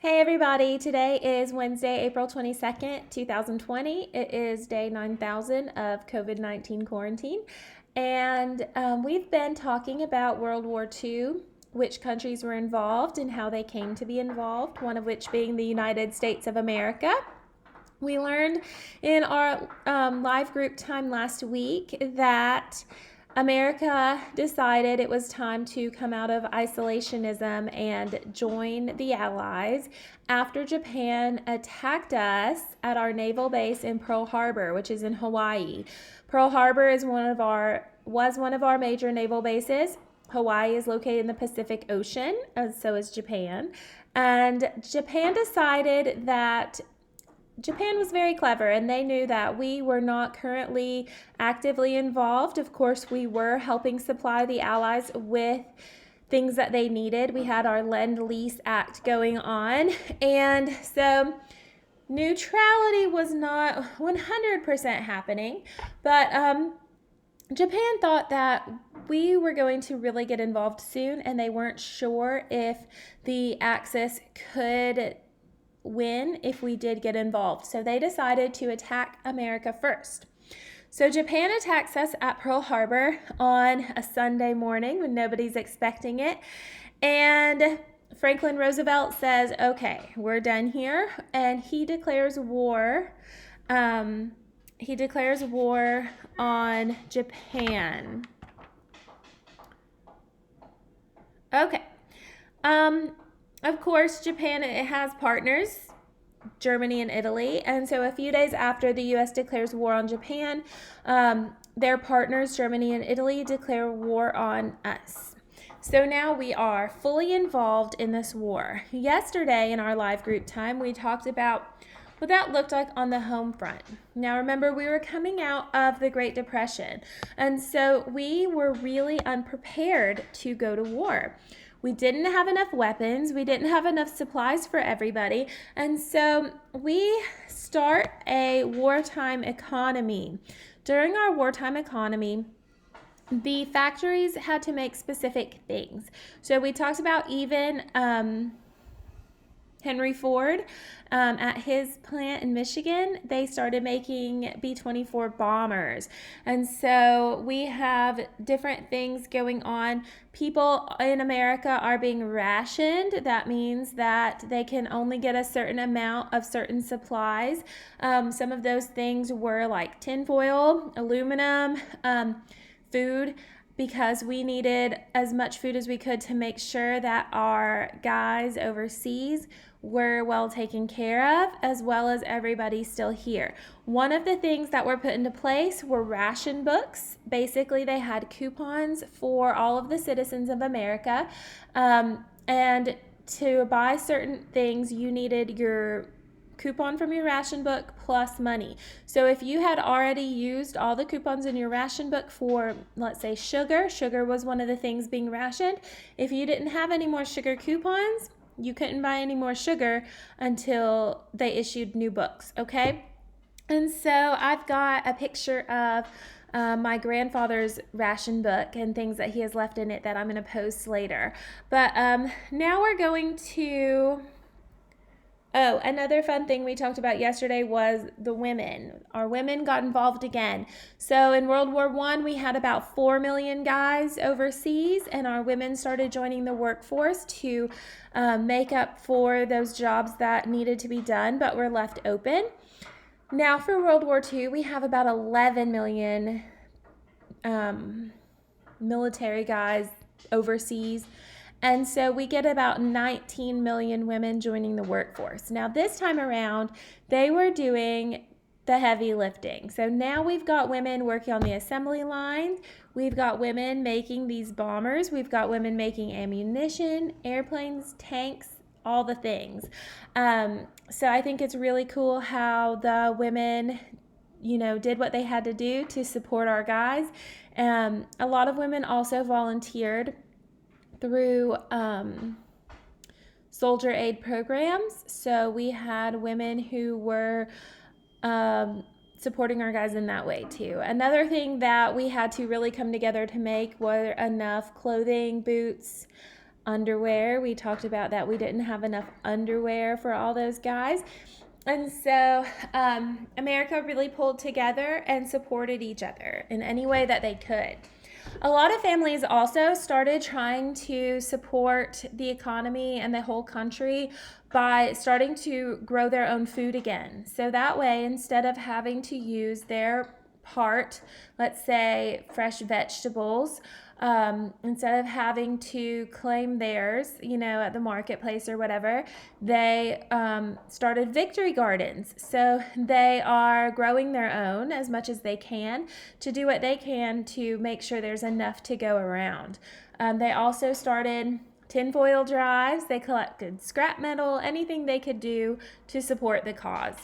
Hey everybody, today is Wednesday, April 22nd, 2020. It is day 9,000 of COVID-19 quarantine. And we've been talking about World War II, which countries were involved and how they came to be involved, one of which being the United States of America. We learned in our live group time last week that America decided it was time to come out of isolationism and join the Allies after Japan attacked us at our naval base in Pearl Harbor, which is in Hawaii. Pearl Harbor was one of our major naval bases. Hawaii is located in the Pacific Ocean, so is Japan. And Japan decided that Japan was very clever, and they knew that we were not currently actively involved. Of course, we were helping supply the Allies with things that they needed. We had our Lend-Lease Act going on, and so neutrality was not 100% happening, but Japan thought that we were going to really get involved soon, and they weren't sure if the Axis could win if we did get involved. So they decided to attack America first. So Japan attacks us at Pearl Harbor on a Sunday morning when nobody's expecting it. And Franklin Roosevelt says, okay, we're done here. And he declares war. He declares war on Japan. Okay. Of course, Japan, it has partners, Germany and Italy. And so a few days after the U.S. declares war on Japan, their partners, Germany and Italy, declare war on us. So now we are fully involved in this war. Yesterday in our live group time, we talked about what that looked like on the home front. Now remember, we were coming out of the Great Depression, and so we were really unprepared to go to war. We didn't have enough weapons. We didn't have enough supplies for everybody. And so we start a wartime economy. During our wartime economy, the factories had to make specific things. So we talked about even Henry Ford, at his plant in Michigan, they started making B-24 bombers. And so we have different things going on. People in America are being rationed. That means that they can only get a certain amount of certain supplies. Some of those things were like tinfoil, aluminum, food, because we needed as much food as we could to make sure that our guys overseas were well taken care of, as well as everybody still here. One of the things that were put into place were ration books. Basically, they had coupons for all of the citizens of America, and to buy certain things, you needed your coupon from your ration book plus money. So if you had already used all the coupons in your ration book for, let's say, sugar was one of the things being rationed. If you didn't have any more sugar coupons, you couldn't buy any more sugar until they issued new books, okay? And so I've got a picture of my grandfather's ration book and things that he has left in it that I'm going to post later. But now we're going to... Oh, another fun thing we talked about yesterday was the women. Our women got involved again. So in World War I, we had about 4 million guys overseas, and our women started joining the workforce to make up for those jobs that needed to be done but were left open. Now for World War II, we have about 11 million military guys overseas. And so we get about 19 million women joining the workforce. Now this time around, they were doing the heavy lifting. So now we've got women working on the assembly line. We've got women making these bombers. We've got women making ammunition, airplanes, tanks, all the things. So I think it's really cool how the women, did what they had to do to support our guys. A lot of women also volunteered through soldier aid programs. So we had women who were supporting our guys in that way too. Another thing that we had to really come together to make were enough clothing, boots, underwear. We talked about that we didn't have enough underwear for all those guys. And so America really pulled together and supported each other in any way that they could. A lot of families also started trying to support the economy and the whole country by starting to grow their own food again. So that way, instead of having to use their part, let's say fresh vegetables, instead of having to claim theirs, at the marketplace or whatever, they started victory gardens. So they are growing their own as much as they can to do what they can to make sure there's enough to go around. They also started tinfoil drives. They collected scrap metal, anything they could do to support the cause.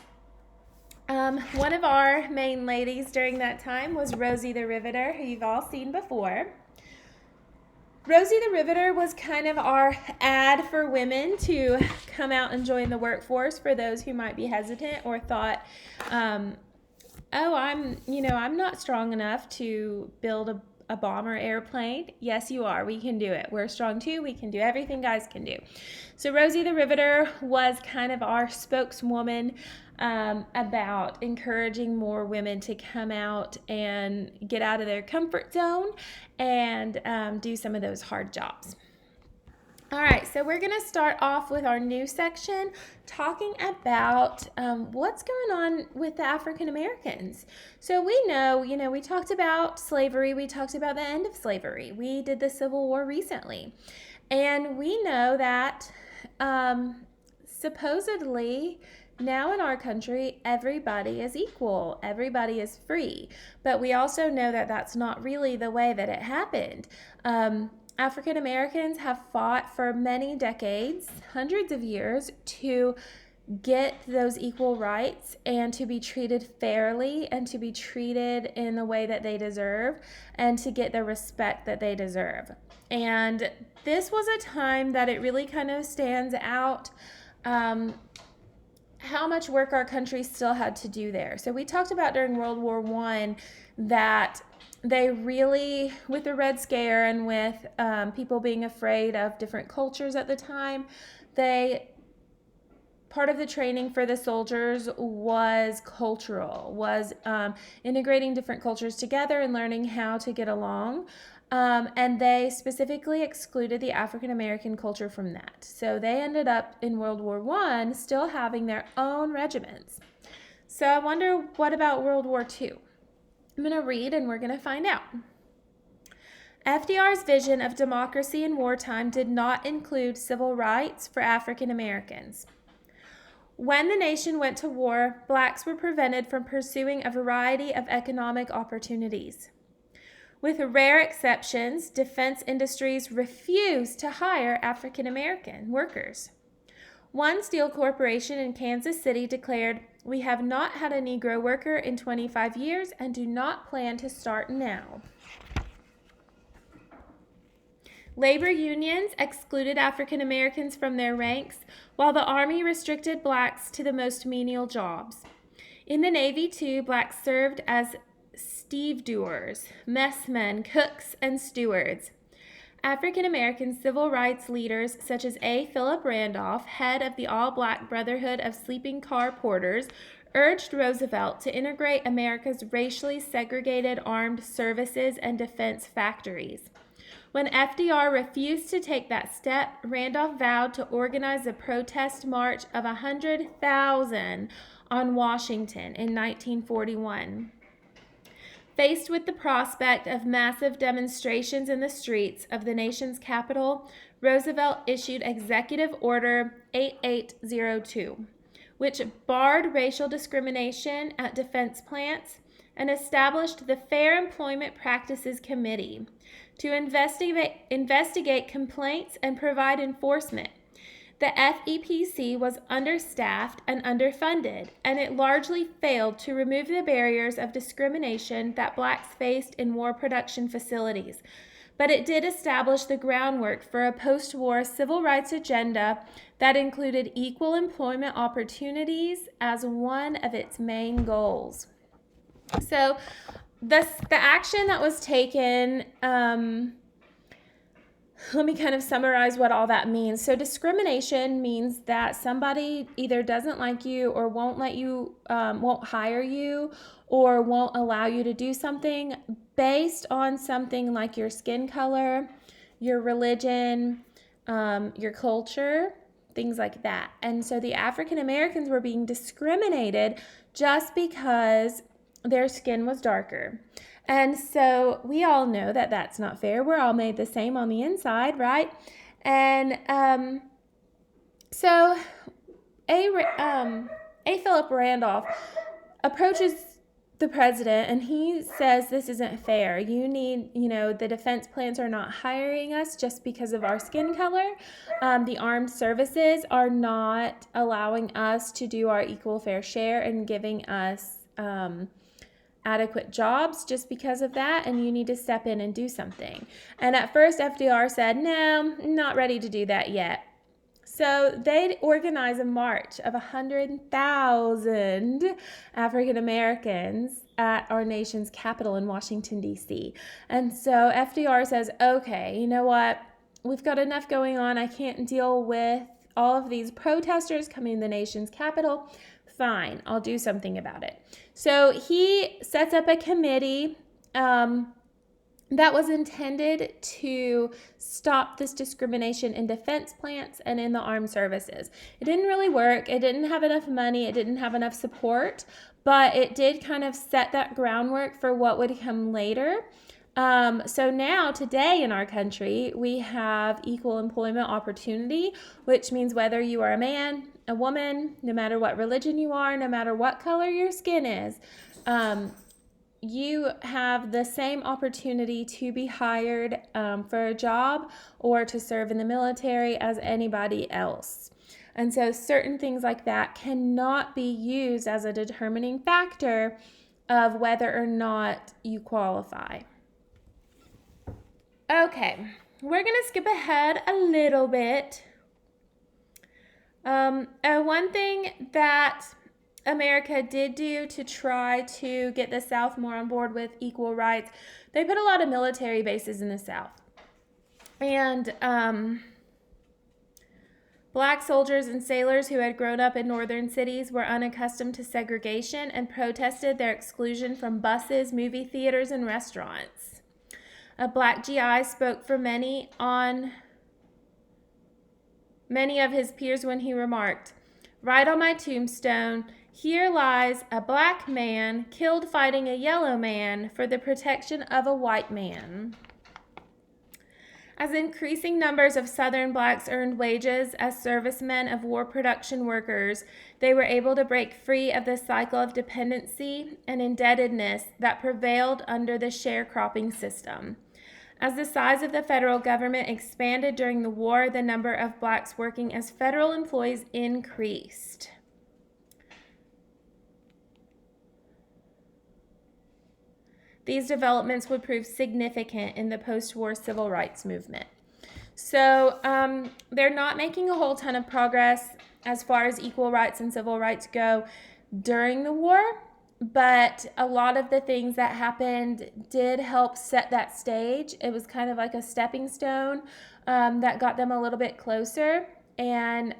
One of our main ladies during that time was Rosie the Riveter, who you've all seen before. Rosie the Riveter was kind of our ad for women to come out and join the workforce for those who might be hesitant or thought, I'm not strong enough to build a bomber airplane. Yes, you are. We can do it. We're strong too. We can do everything guys can do. So Rosie the Riveter was kind of our spokeswoman about encouraging more women to come out and get out of their comfort zone and do some of those hard jobs. All right, so we're going to start off with our new section talking about what's going on with the African Americans. So we know, we talked about slavery. We talked about the end of slavery. We did the Civil War recently. And we know that supposedly now in our country, everybody is equal. Everybody is free. But we also know that that's not really the way that it happened. African Americans have fought for many decades, hundreds of years, to get those equal rights and to be treated fairly and to be treated in the way that they deserve and to get the respect that they deserve. And this was a time that it really kind of stands out how much work our country still had to do there. So we talked about during World War I that they really, with the Red Scare and with people being afraid of different cultures at the time, part of the training for the soldiers was cultural, was integrating different cultures together and learning how to get along. And they specifically excluded the African American culture from that. So they ended up in World War I still having their own regiments. So I wonder, what about World War II? I'm going to read and we're going to find out. FDR's vision of democracy in wartime did not include civil rights for African Americans. When the nation went to war, blacks were prevented from pursuing a variety of economic opportunities. With rare exceptions, defense industries refused to hire African American workers. One steel corporation in Kansas City declared, "We have not had a Negro worker in 25 years and do not plan to start now." Labor unions excluded African Americans from their ranks, while the Army restricted blacks to the most menial jobs. In the Navy, too, blacks served as stevedores, messmen, cooks, and stewards. African American civil rights leaders such as A. Philip Randolph, head of the all-black Brotherhood of Sleeping Car Porters, urged Roosevelt to integrate America's racially segregated armed services and defense factories. When FDR refused to take that step, Randolph vowed to organize a protest march of 100,000 on Washington in 1941. Faced with the prospect of massive demonstrations in the streets of the nation's capital, Roosevelt issued Executive Order 8802, which barred racial discrimination at defense plants and established the Fair Employment Practices Committee to investigate complaints and provide enforcement. The FEPC was understaffed and underfunded, and it largely failed to remove the barriers of discrimination that blacks faced in war production facilities. But it did establish the groundwork for a post-war civil rights agenda that included equal employment opportunities as one of its main goals. So the action that was taken let me kind of summarize what all that means. So discrimination means that somebody either doesn't like you or won't let you, won't hire you, or won't allow you to do something based on something like your skin color, your religion, your culture, things like that. And so the African Americans were being discriminated just because their skin was darker. And so we all know that that's not fair. We're all made the same on the inside, right? And so A. Philip Randolph approaches the president and he says, this isn't fair. You need, the defense plans are not hiring us just because of our skin color. The armed services are not allowing us to do our equal fair share and giving us adequate jobs just because of that, and you need to step in and do something. And at first FDR said, no, not ready to do that yet. So they organize a march of 100,000 African Americans at our nation's capital in Washington, D.C. And so FDR says, okay, you know what? We've got enough going on. I can't deal with all of these protesters coming to the nation's capital. Fine, I'll do something about it. So he sets up a committee that was intended to stop this discrimination in defense plants and in the armed services. It didn't really work. It didn't have enough money. It didn't have enough support, but it did kind of set that groundwork for what would come later. So now, today in our country, we have equal employment opportunity, which means whether you are a man, a woman, no matter what religion you are, no matter what color your skin is, you have the same opportunity to be hired for a job or to serve in the military as anybody else. And so certain things like that cannot be used as a determining factor of whether or not you qualify. Okay, we're going to skip ahead a little bit. One thing that America did do to try to get the South more on board with equal rights, they put a lot of military bases in the South. And Black soldiers and sailors who had grown up in northern cities were unaccustomed to segregation and protested their exclusion from buses, movie theaters, and restaurants. A Black GI spoke for many of his peers when he remarked, "Write on my tombstone, here lies a black man killed fighting a yellow man for the protection of a white man." As increasing numbers of Southern blacks earned wages as servicemen of war production workers, they were able to break free of the cycle of dependency and indebtedness that prevailed under the sharecropping system. As the size of the federal government expanded during the war, the number of blacks working as federal employees increased. These developments would prove significant in the post-war civil rights movement. So they're not making a whole ton of progress as far as equal rights and civil rights go during the war, but a lot of the things that happened did help set that stage. It was kind of like a stepping stone that got them a little bit closer and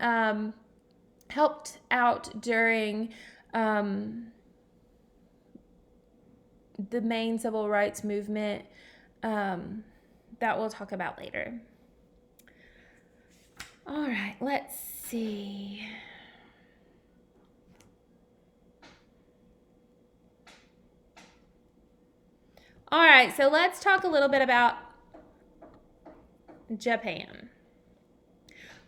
helped out during the main civil rights movement that we'll talk about later. All right, let's see. All right, so let's talk a little bit about Japan.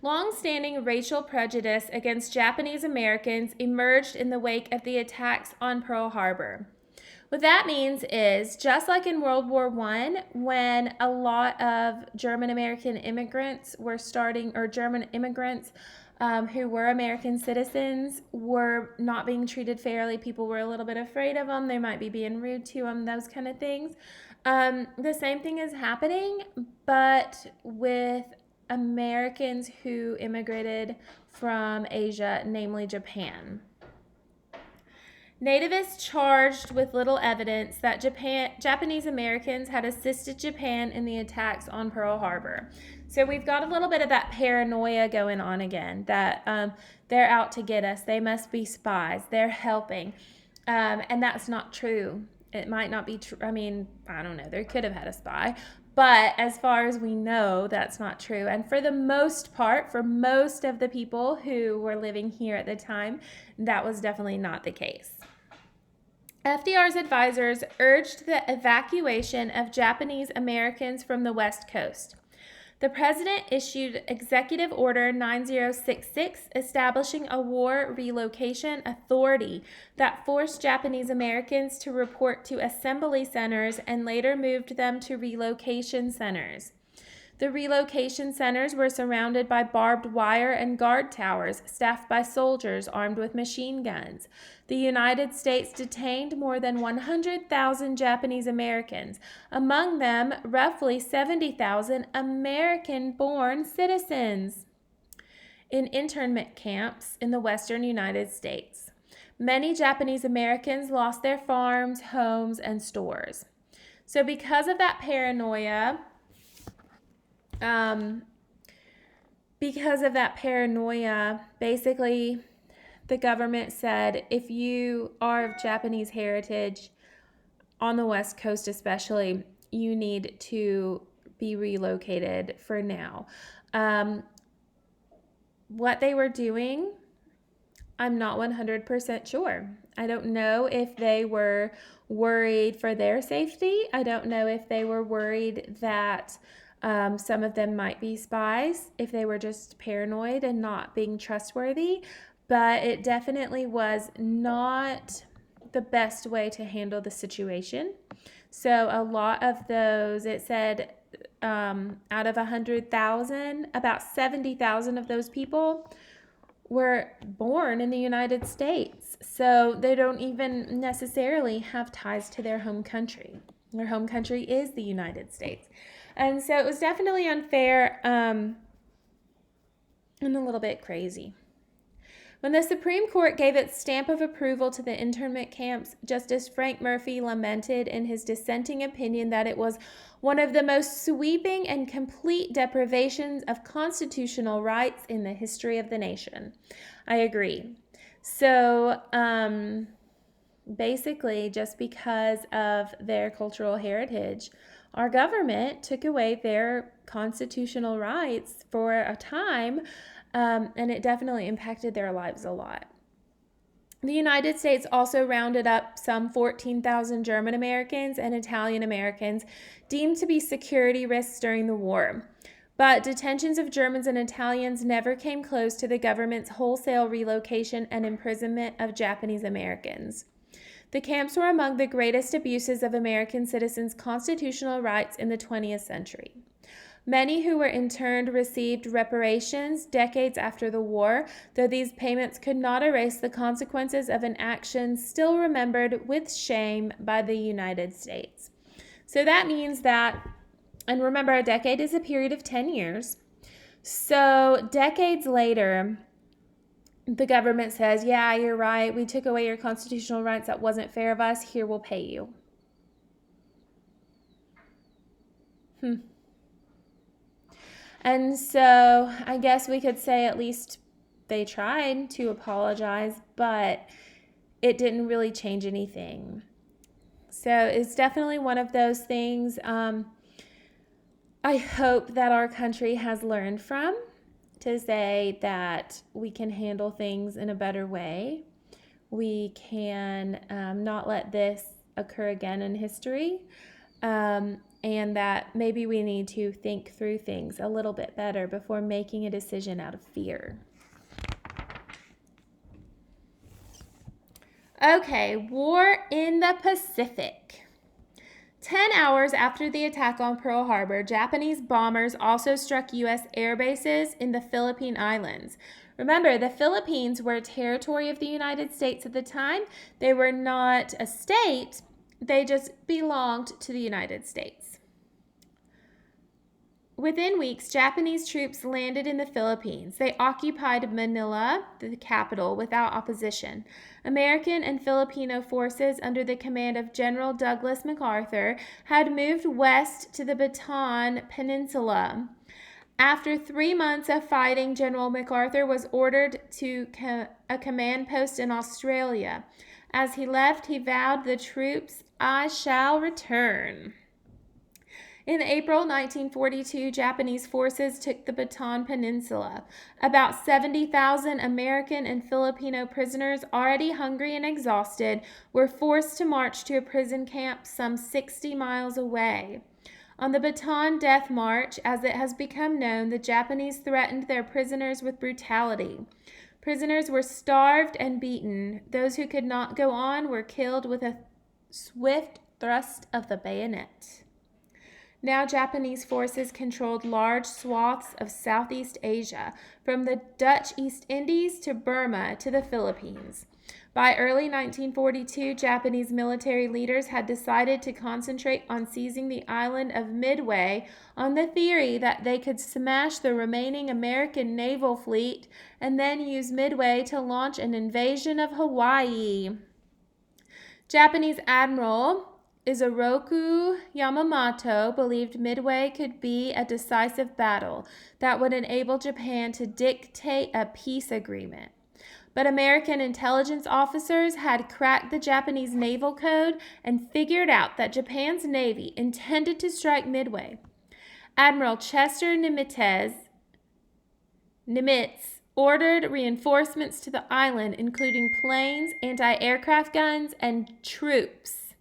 Long-standing racial prejudice against Japanese Americans emerged in the wake of the attacks on Pearl Harbor. What that means is, just like in World War I, when a lot of German American immigrants were starting, or German immigrants who were American citizens were not being treated fairly. People were a little bit afraid of them. They might be being rude to them, those kind of things. The same thing is happening, but with Americans who immigrated from Asia, namely Japan. Nativists charged with little evidence that Japanese Americans had assisted Japan in the attacks on Pearl Harbor. So we've got a little bit of that paranoia going on again, that they're out to get us. They must be spies. They're helping. And that's not true. It might not be true. I mean, I don't know. They could have had a spy. But as far as we know, that's not true. And for the most part, for most of the people who were living here at the time, that was definitely not the case. FDR's advisors urged the evacuation of Japanese Americans from the West Coast. The president issued Executive Order 9066, establishing a war relocation authority that forced Japanese Americans to report to assembly centers and later moved them to relocation centers. The relocation centers were surrounded by barbed wire and guard towers, staffed by soldiers armed with machine guns. The United States detained more than 100,000 Japanese Americans, among them roughly 70,000 American-born citizens, in internment camps in the western United States. Many Japanese Americans lost their farms, homes, and stores. So because of that paranoia, basically the government said, if you are of Japanese heritage, on the West Coast especially, you need to be relocated for now. What they were doing, I'm not 100% sure. I don't know if they were worried for their safety. I don't know if they were worried that some of them might be spies, if they were just paranoid and not being trustworthy, but it definitely was not the best way to handle the situation. So a lot of those, it said out of 100,000, about 70,000 of those people were born in the United States. So they don't even necessarily have ties to their home country. Their home country is the United States. And so it was definitely unfair and a little bit crazy. When the Supreme Court gave its stamp of approval to the internment camps, Justice Frank Murphy lamented in his dissenting opinion that it was one of the most sweeping and complete deprivations of constitutional rights in the history of the nation. I agree. So, basically, just because of their cultural heritage, our government took away their constitutional rights for a time, and it definitely impacted their lives a lot. The United States also rounded up some 14,000 German Americans and Italian Americans deemed to be security risks during the war. But detentions of Germans and Italians never came close to the government's wholesale relocation and imprisonment of Japanese Americans. The camps were among the greatest abuses of American citizens' constitutional rights in the 20th century. Many who were interned received reparations decades after the war, though these payments could not erase the consequences of an action still remembered with shame by the United States. So that means that, and remember, a decade is a period of 10 years. So decades later, the government says, yeah, you're right. We took away your constitutional rights. That wasn't fair of us. Here, we'll pay you. And so I guess we could say at least they tried to apologize, but it didn't really change anything. So it's definitely one of those things I hope that our country has learned from, to say that we can handle things in a better way. We can not let this occur again in history, and that maybe we need to think through things a little bit better before making a decision out of fear. Okay, war in the Pacific. 10 hours after the attack on Pearl Harbor, Japanese bombers also struck U.S. air bases in the Philippine Islands. Remember, the Philippines were a territory of the United States at the time. They were not a state. They just belonged to the United States. Within weeks, Japanese troops landed in the Philippines. They occupied Manila, the capital, without opposition. American and Filipino forces under the command of General Douglas MacArthur had moved west to the Bataan Peninsula. After 3 months of fighting, General MacArthur was ordered to a command post in Australia. As he left, he vowed the troops, "I shall return." In April 1942, Japanese forces took the Bataan Peninsula. About 70,000 American and Filipino prisoners, already hungry and exhausted, were forced to march to a prison camp some 60 miles away. On the Bataan Death March, as it has become known, the Japanese threatened their prisoners with brutality. Prisoners were starved and beaten. Those who could not go on were killed with a swift thrust of the bayonet. Now Japanese forces controlled large swaths of Southeast Asia, from the Dutch East Indies to Burma to the Philippines. By early 1942, Japanese military leaders had decided to concentrate on seizing the island of Midway on the theory that they could smash the remaining American naval fleet and then use Midway to launch an invasion of Hawaii. Japanese Admiral Isoroku Yamamoto believed Midway could be a decisive battle that would enable Japan to dictate a peace agreement. But American intelligence officers had cracked the Japanese naval code and figured out that Japan's navy intended to strike Midway. Admiral Chester Nimitz ordered reinforcements to the island, including planes, anti-aircraft guns, and troops.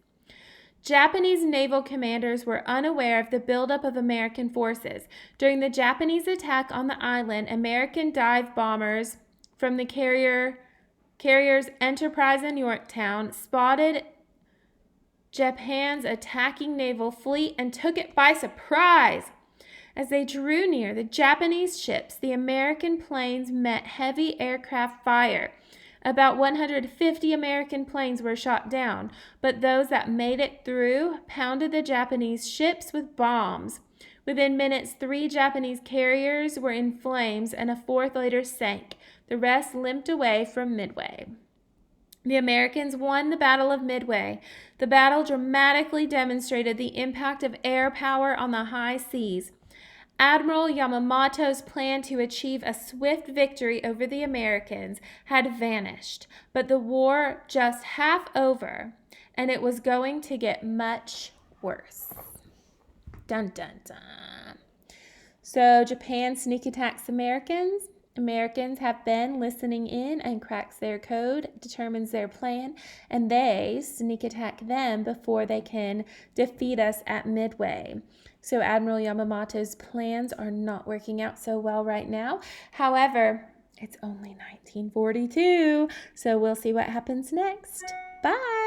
Japanese naval commanders were unaware of the buildup of American forces. During the Japanese attack on the island, American dive bombers from the carriers Enterprise and Yorktown spotted Japan's attacking naval fleet and took it by surprise. As they drew near the Japanese ships, the American planes met heavy aircraft fire. About 150 American planes were shot down, but those that made it through pounded the Japanese ships with bombs. Within minutes, 3 Japanese carriers were in flames and a 4th later sank. The rest limped away from Midway. The Americans won the Battle of Midway. The battle dramatically demonstrated the impact of air power on the high seas. Admiral Yamamoto's plan to achieve a swift victory over the Americans had vanished, but the war just half over, and it was going to get much worse. Dun, dun, dun. So Japan sneak attacks Americans. Americans have been listening in and cracks their code, determines their plan, and they sneak attack them before they can defeat us at Midway. So Admiral Yamamoto's plans are not working out so well right now. However, it's only 1942, so we'll see what happens next. Bye!